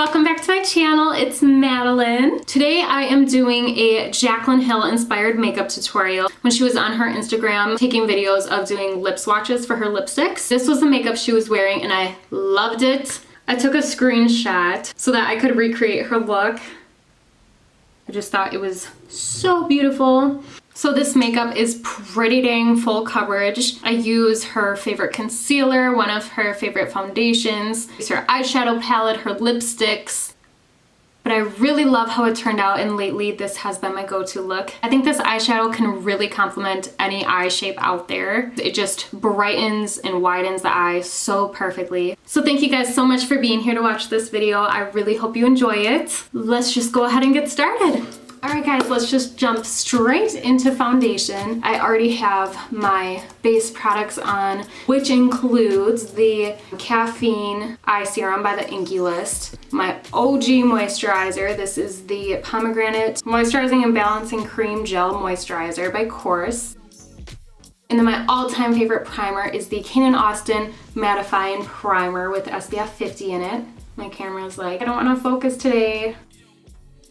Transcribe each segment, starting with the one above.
welcome back to my channel. It's Madeline. Today I am doing a Jaclyn Hill inspired makeup tutorial when she was on her Instagram taking videos of doing lip swatches for her lipsticks. This was the makeup she was wearing and I loved it. I took a screenshot so that I could recreate her look. I just thought it was so beautiful. So this makeup is pretty dang full coverage. I use her favorite concealer, one of her favorite foundations, her eyeshadow palette, her lipsticks. But I really love how it turned out, and lately this has been my go-to look. I think this eyeshadow can really complement any eye shape out there. It just brightens and widens the eye so perfectly. So thank you guys so much for being here to watch this video. I really hope you enjoy it. Let's just go ahead and get started. Alright guys, let's just jump straight into foundation. I already have my base products on, which includes the Caffeine Eye Serum by the Inky List, my OG moisturizer. This is the Pomegranate Moisturizing and Balancing Cream Gel Moisturizer by Course. And then my all-time favorite primer is the Kane & Austin Mattifying Primer with SPF 50 in it. My camera's like, I don't want to focus today.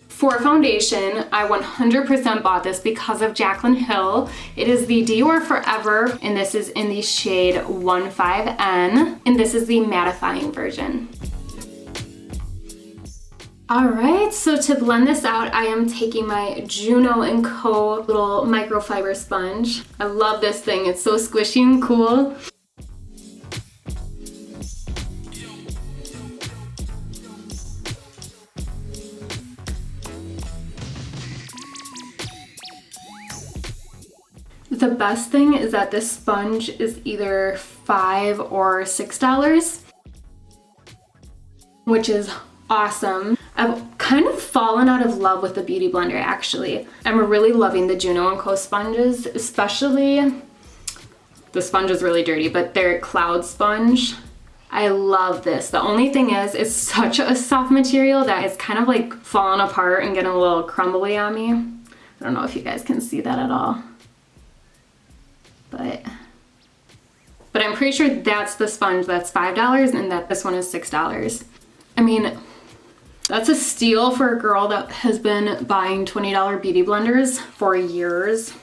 For foundation, I 100% bought this because of Jaclyn Hill. It is the Dior Forever, and this is in the shade 15N, and this is the mattifying version. Alright, so to blend this out, I am taking my Juno & Co. little microfiber sponge. I love this thing, it's so squishy and cool. The best thing is that this sponge is either $5 or $6, which is awesome. I've kind of fallen out of love with the Beauty Blender actually. I'm really loving the Juno & Co. sponges, especially, the sponge is really dirty, but their Cloud Sponge. I love this. The only thing is, it's such a soft material that it's kind of like falling apart and getting a little crumbly on me. I don't know if you guys can see that at all. But I'm pretty sure that's the sponge that's $5 and that this one is $6. I mean, that's a steal for a girl that has been buying $20 beauty blenders for years.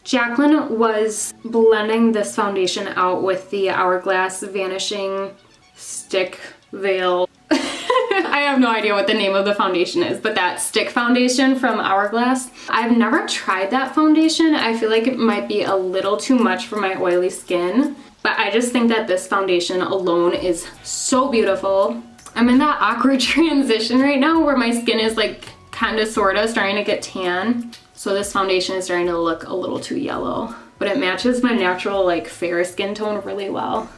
Jaclyn was blending this foundation out with the Hourglass Vanishing Stick Veil. I have no idea what the name of the foundation is, but that stick foundation from Hourglass. I've never tried that foundation. I feel like it might be a little too much for my oily skin, but I just think that this foundation alone is so beautiful. I'm in that awkward transition right now where my skin is like kind of sort of starting to get tan. So this foundation is starting to look a little too yellow, but it matches my natural like fair skin tone really well.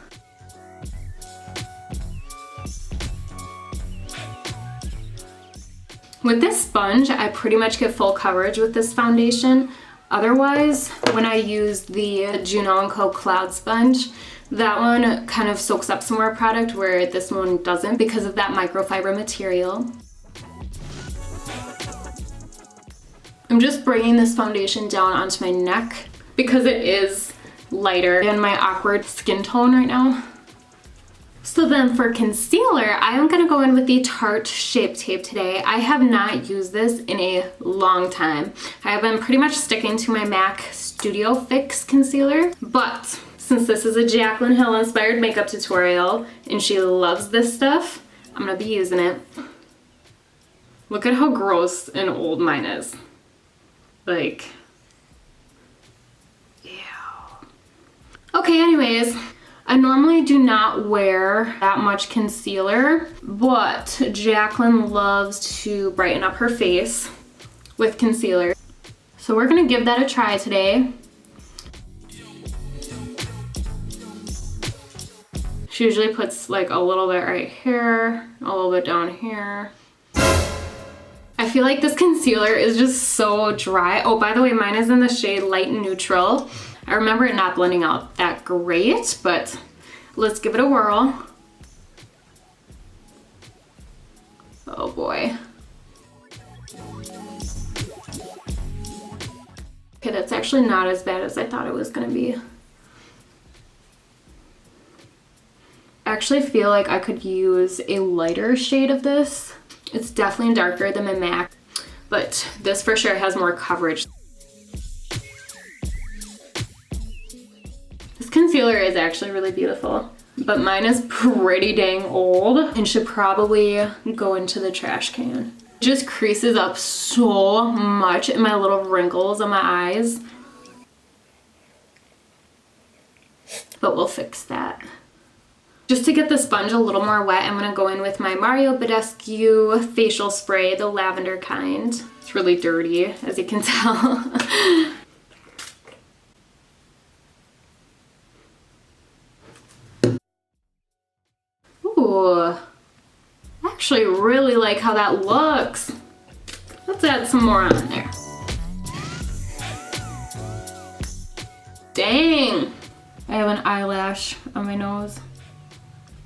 With this sponge, I pretty much get full coverage with this foundation. Otherwise, when I use the Juno & Co. Cloud Sponge, that one kind of soaks up some more product where this one doesn't because of that microfiber material. I'm just bringing this foundation down onto my neck because it is lighter than my awkward skin tone right now. So then for concealer, I am going to go in with the Tarte Shape Tape today. I have not used this in a long time. I have been pretty much sticking to my MAC Studio Fix concealer, but since this is a Jaclyn Hill inspired makeup tutorial and she loves this stuff, I'm going to be using it. Look at how gross and old mine is. Like, ew. Okay, anyways. I normally do not wear that much concealer, but Jaclyn loves to brighten up her face with concealer. So we're gonna give that a try today. She usually puts like a little bit right here, a little bit down here. I feel like this concealer is just so dry. Oh, by the way, mine is in the shade Light Neutral. I remember it not blending out that great, but let's give it a whirl. Oh boy. Okay, that's actually not as bad as I thought it was gonna be. actually feel like I could use a lighter shade of this. It's definitely darker than my MAC, but this for sure has more coverage. This concealer is actually really beautiful, but mine is pretty dang old and should probably go into the trash can. It just creases up so much in my little wrinkles on my eyes. But we'll fix that. Just to get the sponge a little more wet, I'm gonna go in with my Mario Badescu facial spray, the lavender kind. It's really dirty, as you can tell. Ooh, I actually really like how that looks. Let's add some more on there. Dang, I have an eyelash on my nose.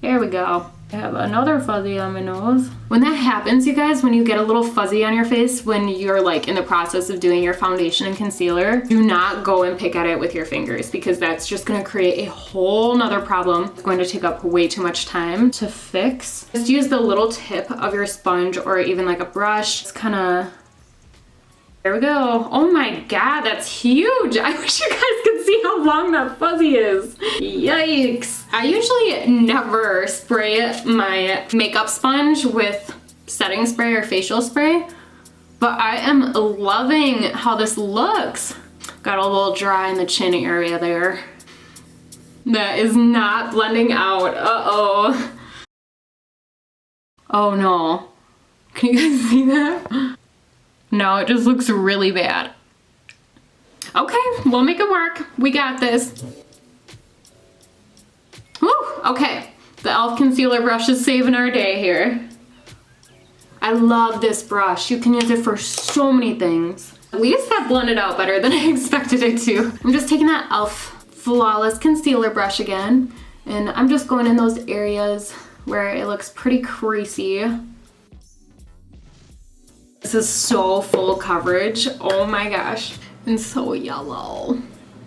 There we go. I have another fuzzy on my nose. When that happens, you guys, when you get a little fuzzy on your face, when you're like in the process of doing your foundation and concealer, do not go and pick at it with your fingers, because that's just gonna create a whole nother problem. It's going to take up way too much time to fix. Just use the little tip of your sponge or even like a brush. Just kind of, there we go. Oh my God, that's huge. I wish you guys could see how long that fuzzy is. Yikes. I usually never spray my makeup sponge with setting spray or facial spray, but I am loving how this looks. Got a little dry in the chin area there. That is not blending out. Uh-oh. Oh no. Can you guys see that? No, it just looks really bad. Okay, we'll make it work. We got this. Woo, okay. The e.l.f. concealer brush is saving our day here. I love this brush. You can use it for so many things. At least that blended out better than I expected it to. I'm just taking that e.l.f. Flawless Concealer brush again, and I'm just going in those areas where it looks pretty creasy. This is so full coverage. Oh my gosh. And so yellow.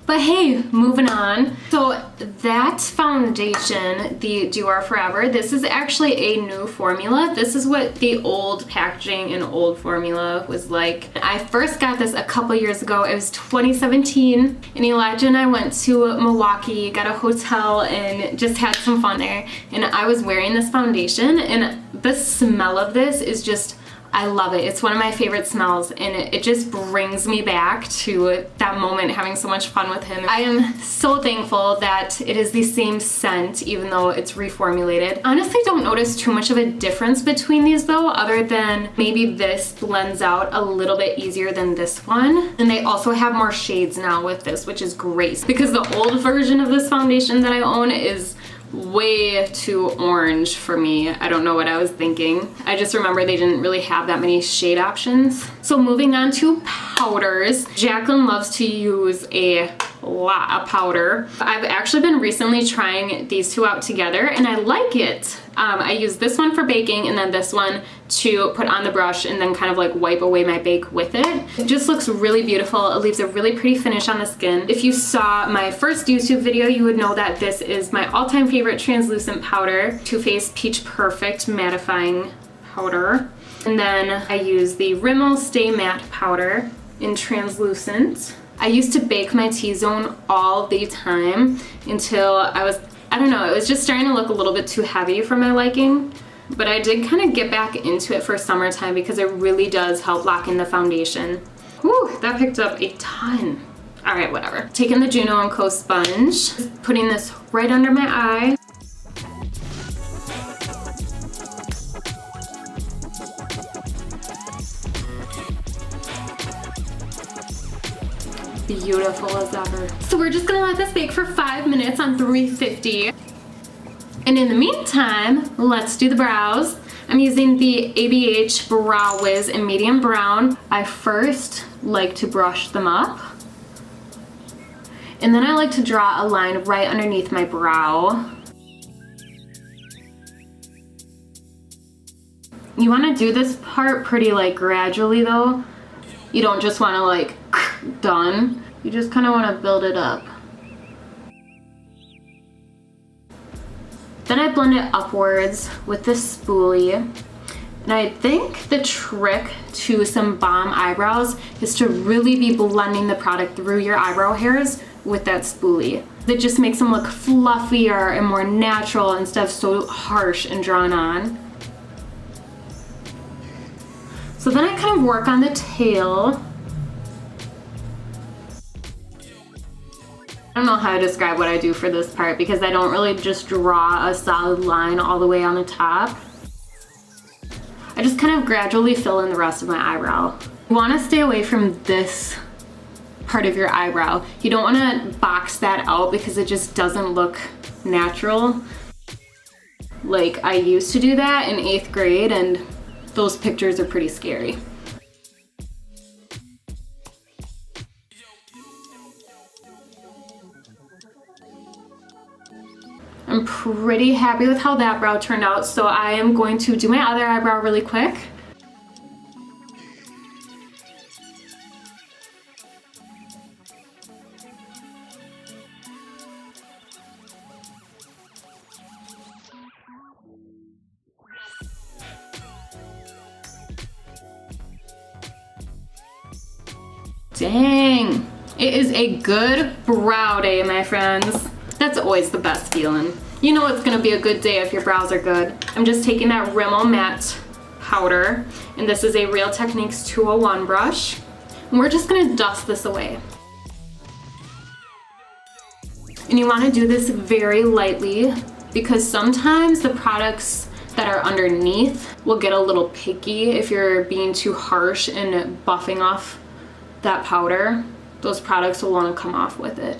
But hey, moving on. So that foundation, the Do Our Forever, this is actually a new formula. This is what the old packaging and old formula was like. I first got this a couple years ago. It was 2017, and Elijah and I went to Milwaukee, got a hotel, and just had some fun there. And I was wearing this foundation, and the smell of this is just, I love it. It's one of my favorite smells, and it just brings me back to that moment having so much fun with him. I am so thankful that it is the same scent even though it's reformulated. Honestly, don't notice too much of a difference between these though, other than maybe this blends out a little bit easier than this one. And they also have more shades now with this, which is great, because the old version of this foundation that I own is way too orange for me. I don't know what I was thinking. I just remember they didn't really have that many shade options. So moving on to powders. Jaclyn loves to use a lot of powder. I've actually been recently trying these two out together, and I like it. I use this one for baking and then this one to put on the brush and then kind of like wipe away my bake with it. It just looks really beautiful. It leaves a really pretty finish on the skin. If you saw my first YouTube video, you would know that this is my all-time favorite translucent powder, Too Faced Peach Perfect Mattifying Powder. And then I use the Rimmel Stay Matte Powder in translucent. I used to bake my T-zone all the time until I don't know, it was just starting to look a little bit too heavy for my liking. But I did kind of get back into it for summertime because it really does help lock in the foundation. Whew, that picked up a ton. All right, whatever. Taking the Juno & Co sponge, putting this right under my eye. Beautiful as ever. So we're just gonna let this bake for 5 minutes on 350. And in the meantime, let's do the brows. I'm using the ABH Brow Wiz in medium brown. I first like to brush them up, and then I like to draw a line right underneath my brow. You want to do this part pretty like gradually though. You don't just want to like done. You just kind of want to build it up. Then then I blend it upwards with this spoolie. And I think the trick to some bomb eyebrows is to really be blending the product through your eyebrow hairs with that spoolie. It just makes them look fluffier and more natural instead of so harsh and drawn on. So then I kind of work on the tail. I don't know how to describe what I do for this part because I don't really just draw a solid line all the way on the top. I just kind of gradually fill in the rest of my eyebrow. You want to stay away from this part of your eyebrow. You don't want to box that out because it just doesn't look natural. Like I used to do that in 8th grade and those pictures are pretty scary. I'm pretty happy with how that brow turned out, so I am going to do my other eyebrow really quick. Dang, it is a good brow day, my friends. That's always the best feeling. You know it's gonna be a good day if your brows are good. I'm just taking that Rimmel Matte powder, and this is a Real Techniques 201 brush. And we're just gonna dust this away. And you wanna do this very lightly because sometimes the products that are underneath will get a little picky if you're being too harsh and buffing off that powder. Those products will wanna come off with it.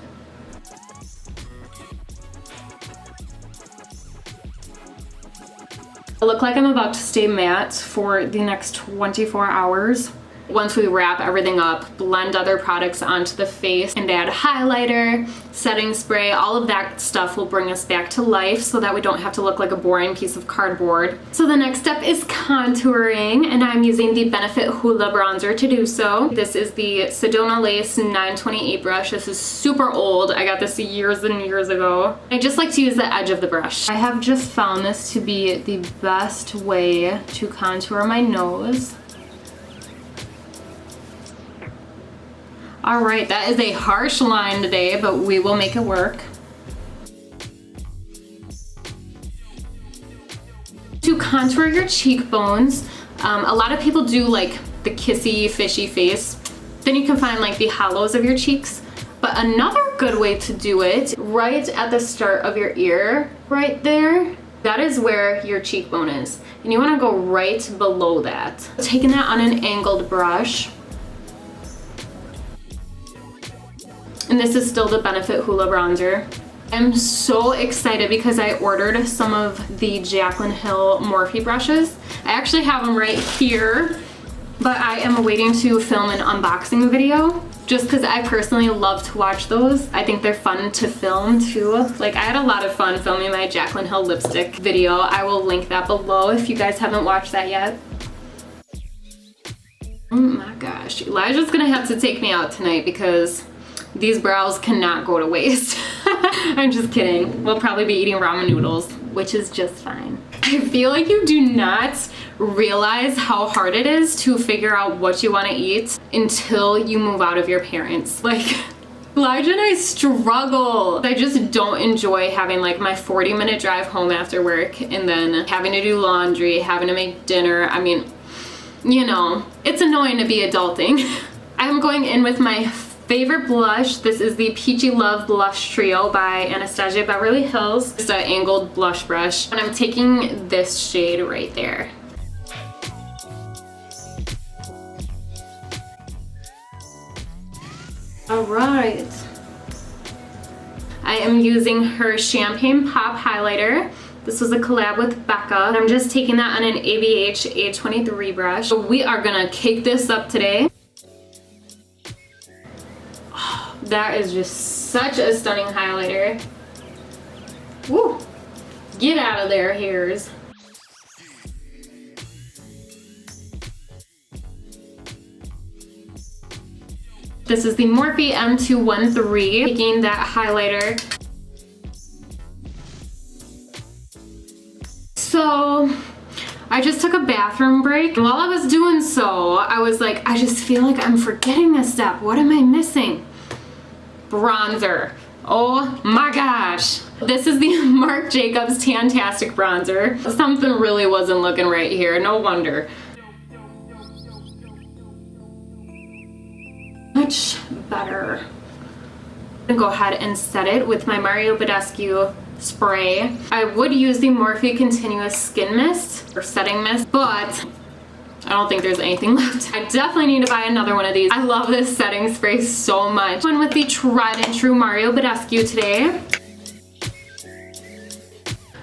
I look like I'm about to stay matte for the next 24 hours. Once we wrap everything up, blend other products onto the face and add highlighter, setting spray, all of that stuff will bring us back to life so that we don't have to look like a boring piece of cardboard. So the next step is contouring, and I'm using the Benefit Hoola bronzer to do so. This is the Sedona Lace 928 brush. This is super old. I got this years and years ago. I just like to use the edge of the brush. I have just found this to be the best way to contour my nose. All right, that is a harsh line today, but we will make it work. To contour your cheekbones, a lot of people do like the kissy, fishy face. Then you can find like the hollows of your cheeks. But another good way to do it, right at the start of your ear, right there, that is where your cheekbone is. And you wanna go right below that. Taking that on an angled brush. And this is still the Benefit Hoola bronzer. I'm so excited because I ordered some of the Jaclyn Hill Morphe brushes. I actually have them right here, but I am waiting to film an unboxing video just because I personally love to watch those. I think they're fun to film too. Like I had a lot of fun filming my Jaclyn Hill lipstick video. I will link that below if you guys haven't watched that yet. Oh my gosh, Elijah's gonna have to take me out tonight because these brows cannot go to waste. I'm just kidding. We'll probably be eating ramen noodles, which is just fine. I feel like you do not realize how hard it is to figure out what you want to eat until you move out of your parents. Like, Elijah and I struggle. I just don't enjoy having like my 40-minute drive home after work and then having to do laundry, having to make dinner. I mean, you know, it's annoying to be adulting. I'm going in with my favorite blush. This is the Peachy Love Blush Trio by Anastasia Beverly Hills. It's an angled blush brush, and I'm taking this shade right there. All right. I am using her Champagne Pop highlighter. This was a collab with Becca. I'm just taking that on an ABH A23 brush. So we are gonna cake this up today. That is just such a stunning highlighter. Woo! Get out of there, hairs. This is the Morphe M213. Taking that highlighter So I just took a bathroom break. And while I was doing so, I was like, I just feel like I'm forgetting a step. What am I missing? Bronzer. Oh my gosh. This is the Marc Jacobs Tantastic Bronzer. Something really wasn't looking right here. No wonder. Much better. I'm gonna go ahead and set it with my Mario Badescu spray. I would use the Morphe Continuous Skin Mist or Setting Mist, but I don't think there's anything left. I definitely need to buy another one of these. I love this setting spray so much. One with the tried and true Mario Badescu today.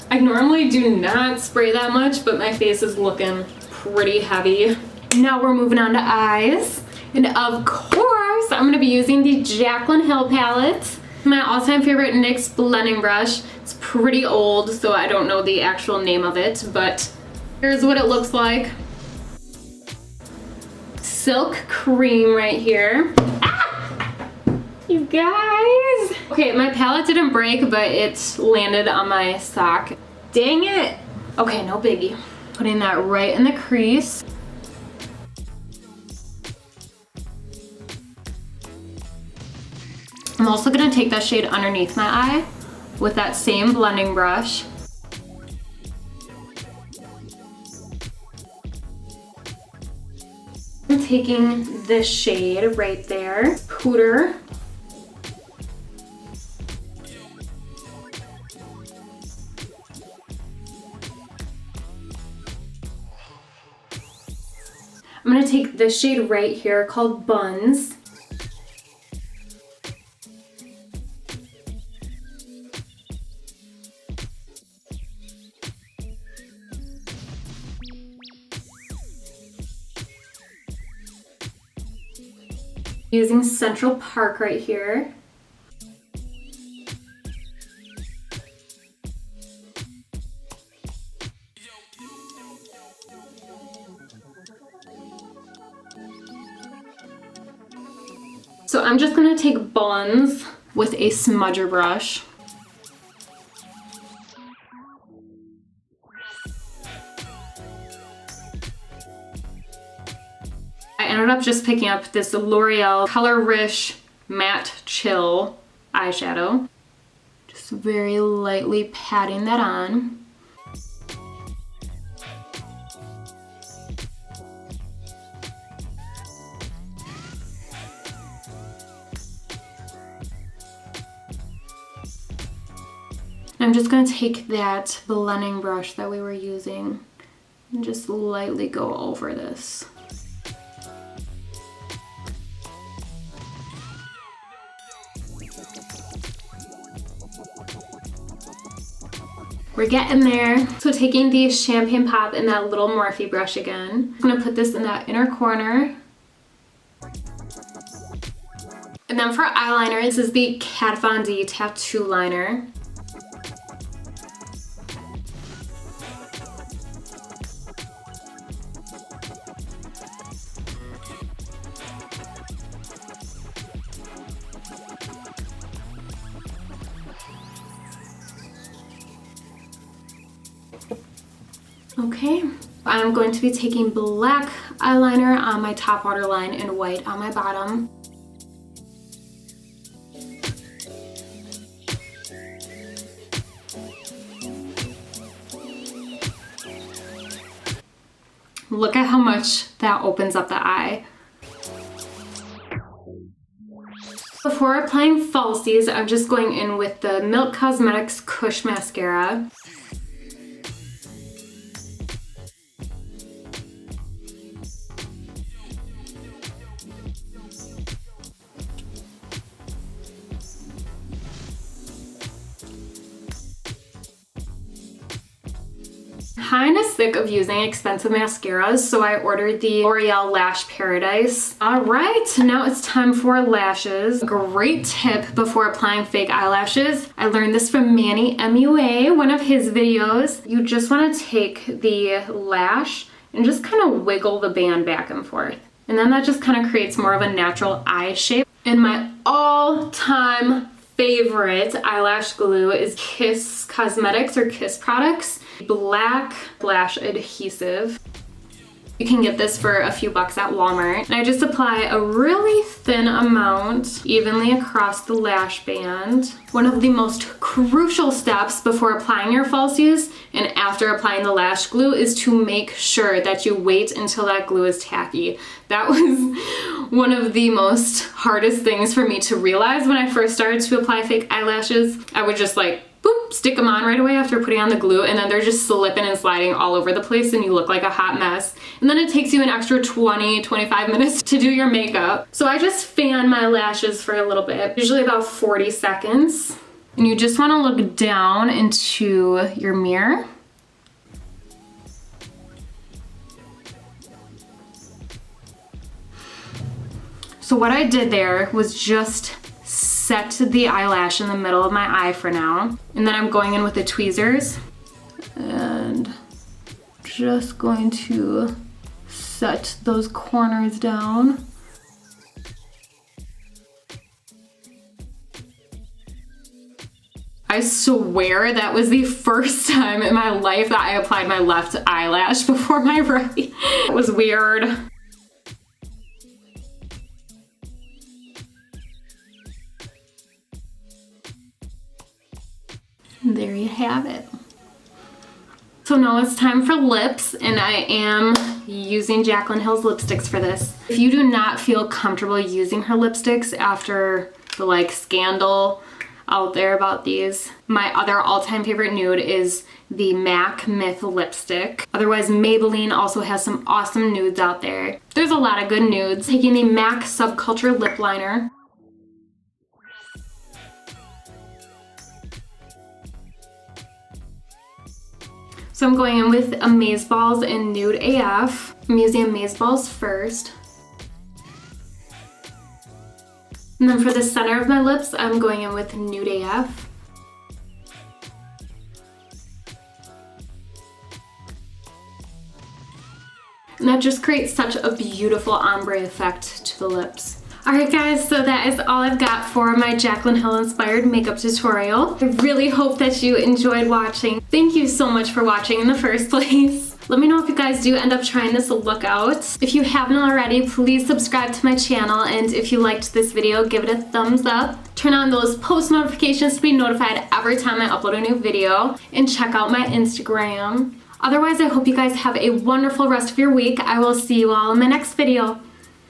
I normally do not spray that much, but my face is looking pretty heavy. Now we're moving on to eyes. And of course, I'm gonna be using the Jaclyn Hill palette. My all-time favorite NYX blending brush. It's pretty old, so I don't know the actual name of it, but here's what it looks like. Silk cream right here. Ah! You guys! Okay, my palette didn't break, but it landed on my sock. Dang it! Okay, no biggie. Putting that right in the crease. I'm also gonna take that shade underneath my eye with that same blending brush. I'm taking this shade right there, Pooter. I'm gonna take this shade right here called Buns. Using Central Park right here. So I'm just gonna take Buns with a smudger brush. I ended up just picking up this L'Oreal Color Riche Matte Chill eyeshadow. Just very lightly patting that on. I'm just going to take that blending brush that we were using and just lightly go over this. We're getting there. So taking the Champagne Pop and that little Morphe brush again. I'm gonna put this in that inner corner. And then for eyeliner, this is the Kat Von D Tattoo Liner. Okay, I'm going to be taking black eyeliner on my top waterline and white on my bottom. Look at how much that opens up the eye. Before applying falsies, I'm just going in with the Milk Cosmetics Kush Mascara. Kind of sick of using expensive mascaras, so I ordered the L'Oreal Lash Paradise. All right, now it's time for lashes. Great tip before applying fake eyelashes. I learned this from Manny MUA, one of his videos. You just want to take the lash and just kind of wiggle the band back and forth. And then that just kind of creates more of a natural eye shape. And my all-time favorite eyelash glue is Kiss Cosmetics or Kiss products. black lash adhesive. You can get this for a few bucks at Walmart. And I just apply a really thin amount evenly across the lash band. One of the most crucial steps before applying your falsies and after applying the lash glue is to make sure that you wait until that glue is tacky. That was one of the most hardest things for me to realize when I first started to apply fake eyelashes. I would just like, boop, stick them on right away after putting on the glue, and then they're just slipping and sliding all over the place and you look like a hot mess. And then it takes you an extra 20-25 minutes to do your makeup. So I just fan my lashes for a little bit, usually about 40 seconds. And you just wanna look down into your mirror. So what I did there was just set the eyelash in the middle of my eye for now. And then I'm going in with the tweezers and just going to set those corners down. I swear that was the first time in my life that I applied my left eyelash before my right. It was weird. And there you have it. So now it's time for lips, and I am using Jaclyn Hill's lipsticks for this. If you do not feel comfortable using her lipsticks after the like scandal out there about these, my other all-time favorite nude is the MAC Myth lipstick. Otherwise, Maybelline also has some awesome nudes out there. There's a lot of good nudes. Taking the MAC Subculture lip liner. So I'm going in with Amazeballs and Nude AF. I'm using Amazeballs first. And then for the center of my lips, I'm going in with Nude AF. And that just creates such a beautiful ombre effect to the lips. Alright guys, so that is all I've got for my Jaclyn Hill inspired makeup tutorial. I really hope that you enjoyed watching. Thank you so much for watching in the first place. Let me know if you guys do end up trying this look out. If you haven't already, please subscribe to my channel, and if you liked this video, give it a thumbs up. Turn on those post notifications to be notified every time I upload a new video, and check out my Instagram. Otherwise, I hope you guys have a wonderful rest of your week. I will see you all in my next video.